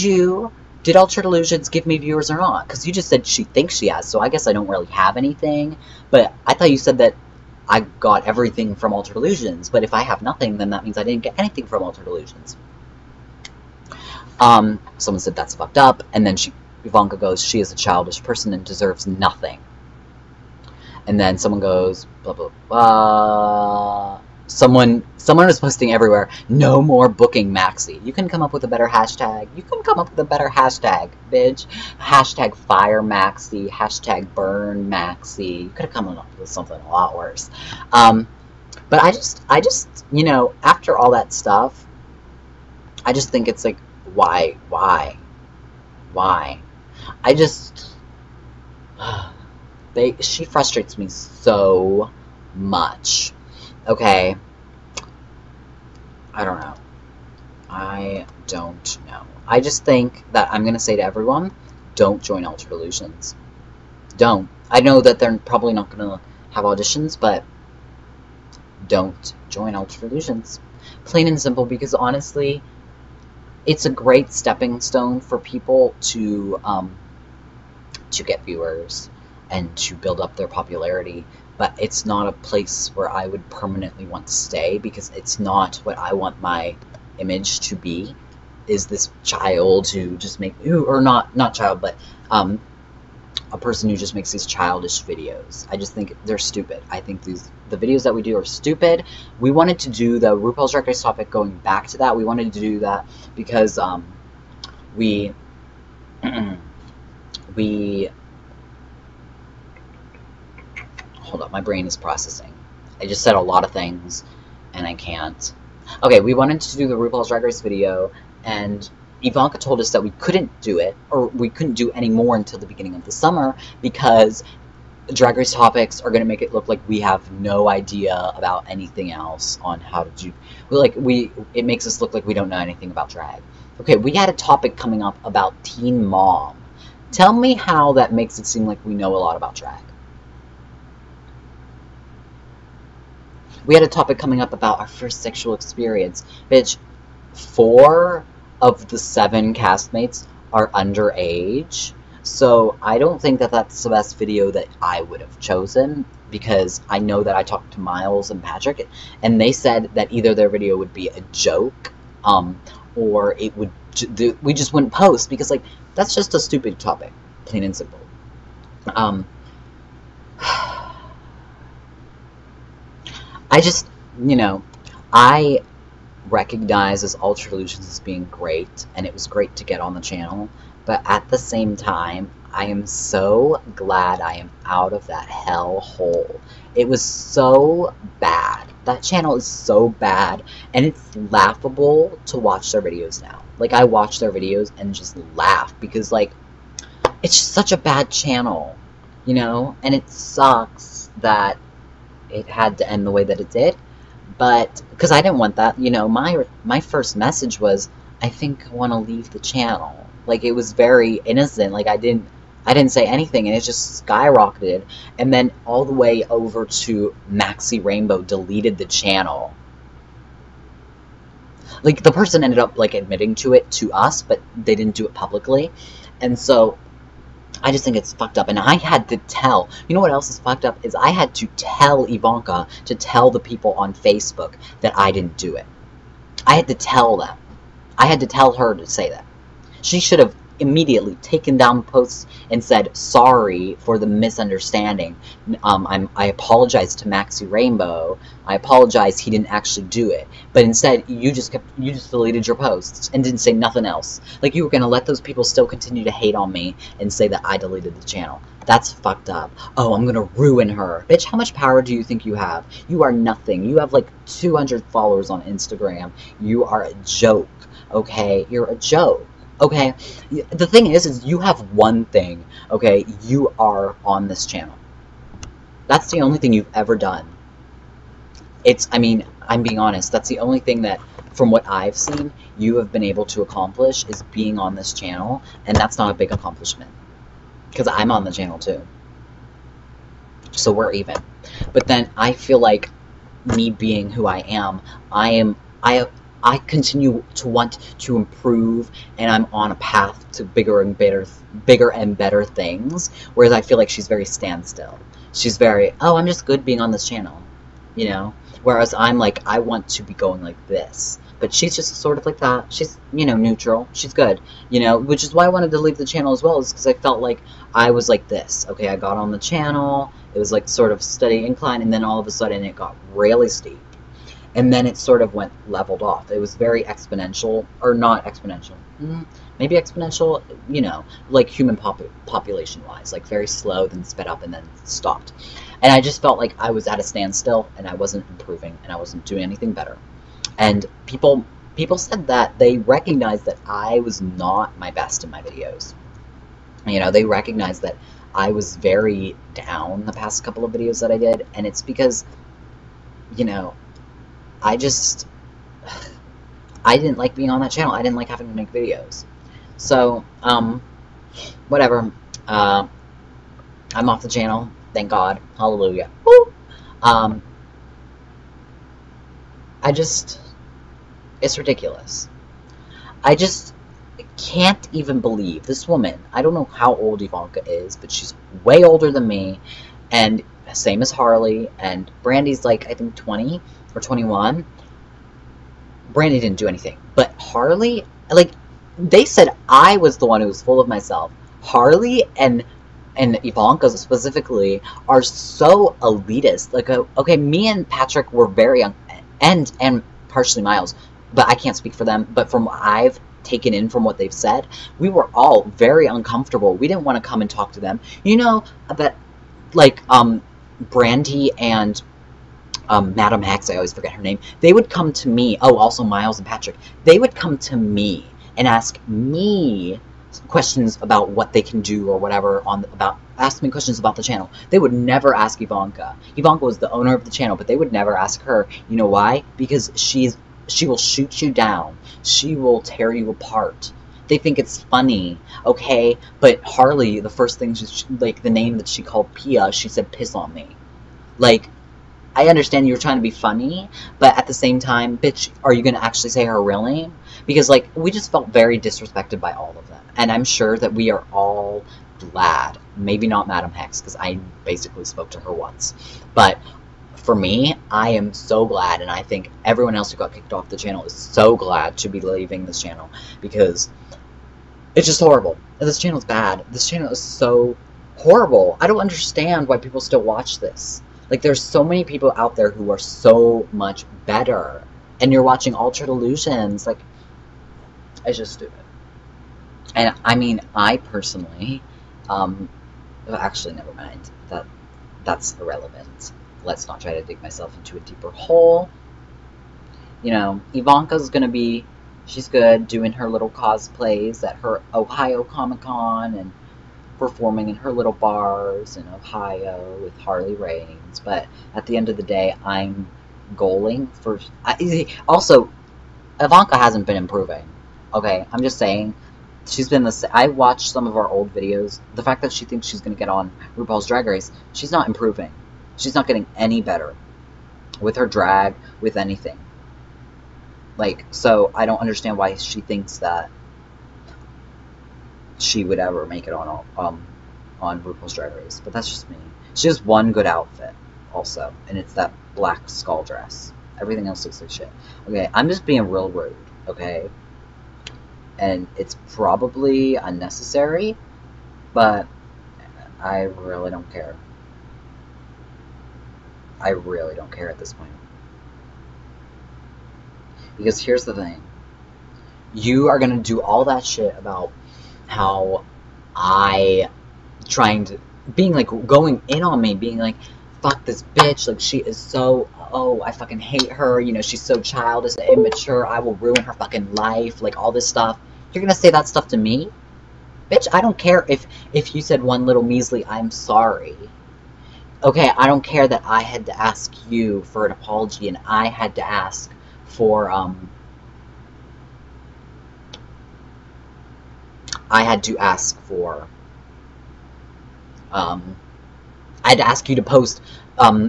Altered Illusions give me viewers or not? Because you just said she thinks she has, so I guess I don't really have anything. But I thought you said that I got everything from Altered Illusions, but if I have nothing, then that means I didn't get anything from Altered Illusions. Someone said that's fucked up, and then Evonka goes, she is a childish person and deserves nothing. and then someone goes, blah, blah, blah. Someone is posting everywhere, no more booking Maxxy. You can come up with a better hashtag. You can come up with a better hashtag, bitch. Hashtag fire Maxxy, hashtag burn Maxxy. You could have come up with something a lot worse. But I just, you know, after all that stuff, I just think it's like, why? I just, she frustrates me so much. Okay. I don't know. I just think that I'm going to say to everyone, don't join Ultra Delusions. Don't. I know that they're probably not going to have auditions, but don't join Ultra Delusions. Plain and simple, because honestly, it's a great stepping stone for people to get viewers and to build up their popularity, but it's not a place where I would permanently want to stay, because it's not what I want my image to be, is this child who just not child, but a person who just makes these childish videos. I just think they're stupid. I think the videos that we do are stupid. We wanted to do the RuPaul's Drag Race topic, going back to that. We wanted to do that because we hold up, my brain is processing. I just said a lot of things and I can't. Okay, we wanted to do the RuPaul's Drag Race video, and Evonka told us that we couldn't do it, or we couldn't do any more until the beginning of the summer, because Drag Race topics are going to make it look like we have no idea about anything else on how to do, it makes us look like we don't know anything about drag. Okay, we had a topic coming up about Teen Mom. Tell me how that makes it seem like we know a lot about drag. We had a topic coming up about our first sexual experience. Bitch, 4 of the 7 castmates are underage, so I don't think that that's the best video that I would have chosen, because I know that I talked to Miles and Patrick, and they said that either their video would be a joke, or it would we just wouldn't post, because like that's just a stupid topic, plain and simple. I just, you know, I recognize as Ultra Delusions as being great, and it was great to get on the channel, but at the same time, I am so glad I am out of that hell hole. It was so bad. That channel is so bad, and it's laughable to watch their videos now. Like, I watch their videos and just laugh, because like, it's just such a bad channel, you know, and it sucks that it had to end the way that it did. But because I didn't want that, you know, my first message was, I think I want to leave the channel. Like, it was very innocent. Like, I didn't say anything, and it just skyrocketed. And then all the way over to Maxxy Rainbow deleted the channel. Like, the person ended up like admitting to it to us, but they didn't do it publicly. And so I just think it's fucked up, and I had to tell. You know what else is fucked up? Is I had to tell Evonka to tell the people on Facebook that I didn't do it. I had to tell them. I had to tell her to say that. She should have immediately taken down posts and said, sorry for the misunderstanding. I apologize to Maxxy Rainbow. I apologize, he didn't actually do it. But instead, you just deleted your posts and didn't say nothing else. Like, you were going to let those people still continue to hate on me and say that I deleted the channel. That's fucked up. Oh, I'm going to ruin her. Bitch, how much power do you think you have? You are nothing. You have like 200 followers on Instagram. You are a joke, okay? You're a joke. Okay, the thing is you have one thing, okay? You are on this channel. That's the only thing you've ever done. I mean, I'm being honest, that's the only thing that, from what I've seen, you have been able to accomplish is being on this channel, and that's not a big accomplishment. Because I'm on the channel too. So we're even. But then I feel like me being who I am, I continue to want to improve, and I'm on a path to bigger and better things, whereas I feel like she's very standstill. She's very, oh, I'm just good being on this channel, you know? Whereas I'm like, I want to be going like this. But she's just sort of like that. She's, you know, neutral. She's good, you know, which is why I wanted to leave the channel as well, is because I felt like I was like this. Okay, I got on the channel, it was like sort of steady incline, and then all of a sudden it got really steep. And then it sort of went leveled off. It was very exponential, or not exponential. Maybe exponential, you know, like human population-wise. Like very slow, then sped up, and then stopped. And I just felt like I was at a standstill, and I wasn't improving, and I wasn't doing anything better. And people said that they recognized that I was not my best in my videos. You know, they recognized that I was very down the past couple of videos that I did, and it's because, you know, I didn't like being on that channel. I didn't like having to make videos. So, whatever. I'm off the channel. Thank God. Hallelujah. Woo! It's ridiculous. I just can't even believe this woman. I don't know how old Evonka is, but she's way older than me, and same as Harley, and Brandy's like, I think 20 or 21. Brandy didn't do anything, but Harley, like, they said I was the one who was full of myself. Harley and Evonka specifically are so elitist. Like, okay, me and Patrick were very young, and partially Miles, but I can't speak for them. But from what I've taken in from what they've said, we were all very uncomfortable. We didn't want to come and talk to them. You know, that, like, Brandy and Madam Maxxy, I always forget her name, they would come to me, oh, also Miles and Patrick, they would come to me and ask me questions about what they can do or whatever, ask me questions about the channel. They would never ask Evonka. Evonka was the owner of the channel, but they would never ask her. You know why? Because she will shoot you down. She will tear you apart. They think it's funny, okay? But Harley, the first thing, like, the name that she called Pia, she said, piss on me. Like, I understand you were trying to be funny, but at the same time, bitch, are you going to actually say her real name? Because, like, we just felt very disrespected by all of them. And I'm sure that we are all glad. Maybe not Madam Hex, because I basically spoke to her once. But for me, I am so glad, and I think everyone else who got kicked off the channel is so glad to be leaving this channel, because it's just horrible. This channel's bad. This channel is so horrible. I don't understand why people still watch this. Like, there's so many people out there who are so much better, and you're watching Ultra Delusions. Like, it's just stupid. And, I mean, I personally, actually, never mind. That's irrelevant. Let's not try to dig myself into a deeper hole. You know, Evonka's gonna be, she's good, doing her little cosplays at her Ohio Comic-Con, and performing in her little bars in Ohio with Harley Rains. But at the end of the day, I'm goaling for... Also, Evonka hasn't been improving. Okay, I'm just saying. She's been the... I watched some of our old videos. The fact that she thinks she's going to get on RuPaul's Drag Race, she's not improving. She's not getting any better with her drag, with anything. Like, so I don't understand why she thinks that she would ever make it on RuPaul's Drag Race. But that's just me. She has one good outfit, also, and it's that black skull dress. Everything else looks like shit. Okay, I'm just being real rude, okay? And it's probably unnecessary, but I really don't care. I really don't care at this point. Because here's the thing. You are gonna do all that shit about how being like, going in on me, being like, fuck this bitch, like, she is so, oh, I fucking hate her, you know, she's so childish and immature, I will ruin her fucking life, like, all this stuff. You're gonna say that stuff to me? Bitch, I don't care if you said one little measly, I'm sorry. Okay, I don't care that I had to ask you for an apology, and I had to ask for, I had to ask you to post,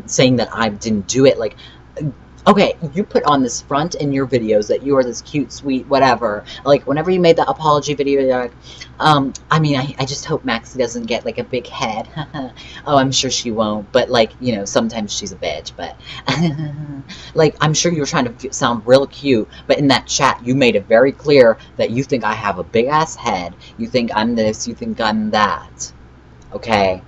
saying that I didn't do it. Like, Okay, you put on this front in your videos that you are this cute, sweet, whatever. Like, whenever you made that apology video, you're like, I mean, I just hope Maxxy doesn't get, like, a big head. Oh, I'm sure she won't, but, like, you know, sometimes she's a bitch, but, like, I'm sure you were trying to sound real cute, but in that chat, you made it very clear that you think I have a big-ass head, you think I'm this, you think I'm that, okay?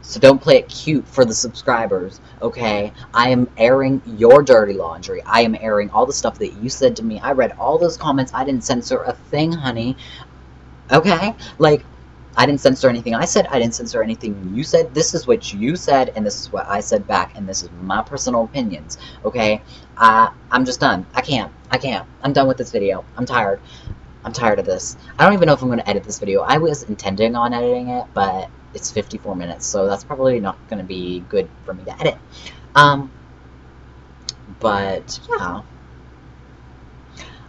So don't play it cute for the subscribers, okay? I am airing your dirty laundry. I am airing all the stuff that you said to me. I read all those comments. I didn't censor a thing, honey. Okay? Like, I didn't censor anything I said. I didn't censor anything you said. This is what you said, and this is what I said back, and this is my personal opinions, okay? I'm just done. I can't. I'm done with this video. I'm tired. I'm tired of this. I don't even know if I'm going to edit this video. I was intending on editing it, but it's 54 minutes, so that's probably not going to be good for me to edit. But, yeah.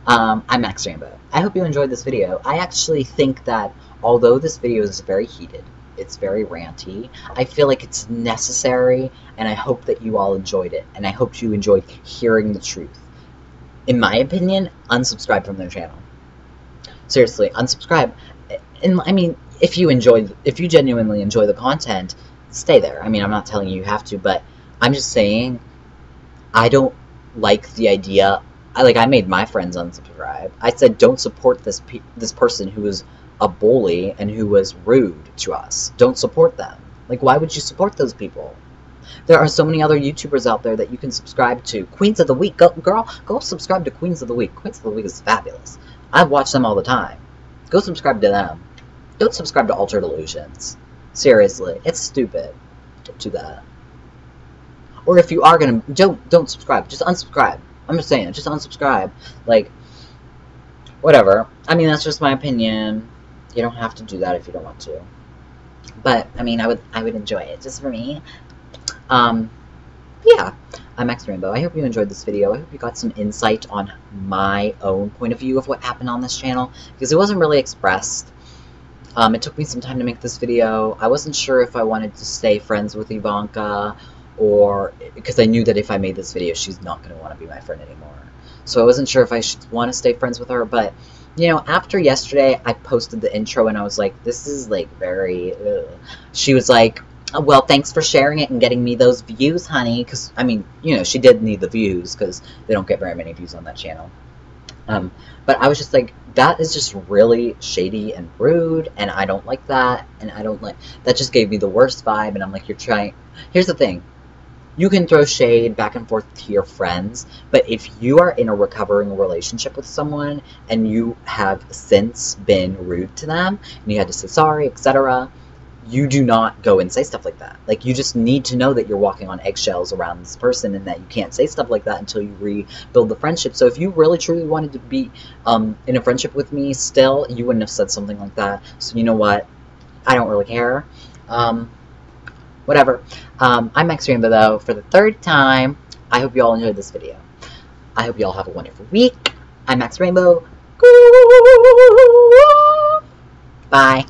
I'm Max Rainbow. I hope you enjoyed this video. I actually think that, although this video is very heated, it's very ranty, I feel like it's necessary, and I hope that you all enjoyed it, and I hope you enjoyed hearing the truth. In my opinion, unsubscribe from their channel. Seriously, unsubscribe. And, I mean, if you genuinely enjoy the content, stay there. I mean, I'm not telling you have to, but I'm just saying, I don't like the idea. I made my friends unsubscribe. I said, don't support this person who was a bully and who was rude to us. Don't support them. Like, why would you support those people? There are so many other YouTubers out there that you can subscribe to. Queens of the Week. Girl, go subscribe to Queens of the Week. Queens of the Week is fabulous. I watch them all the time. Go subscribe to them. Don't subscribe to Alter Delusions. Seriously, it's stupid. Don't do that. Or if you are gonna, don't subscribe. Just unsubscribe. I'm just saying, just unsubscribe. Like, whatever. I mean, that's just my opinion. You don't have to do that if you don't want to. But I mean, I would enjoy it just for me. Yeah. I'm Max Rainbow. I hope you enjoyed this video. I hope you got some insight on my own point of view of what happened on this channel, because it wasn't really expressed. It took me some time to make this video. I wasn't sure if I wanted to stay friends with Evonka, or because I knew that if I made this video, she's not going to want to be my friend anymore. So I wasn't sure if I should want to stay friends with her, but, you know, after yesterday, I posted the intro, and I was like, this is, like, very, ugh. She was like, well, thanks for sharing it and getting me those views, honey, because, I mean, you know, she did need the views, because they don't get very many views on that channel. But I was just like, that is just really shady and rude, and I don't like that, and I don't like, that just gave me the worst vibe, and I'm like, you're trying, here's the thing, you can throw shade back and forth to your friends, but if you are in a recovering relationship with someone, and you have since been rude to them, and you had to say sorry, etc., you do not go and say stuff like that. Like, you just need to know that you're walking on eggshells around this person, and that you can't say stuff like that until you rebuild the friendship. So if you really truly wanted to be in a friendship with me still, you wouldn't have said something like that. So you know what? I don't really care. Whatever. I'm Max Rainbow, though, for the third time. I hope you all enjoyed this video. I hope you all have a wonderful week. I'm Max Rainbow. Bye.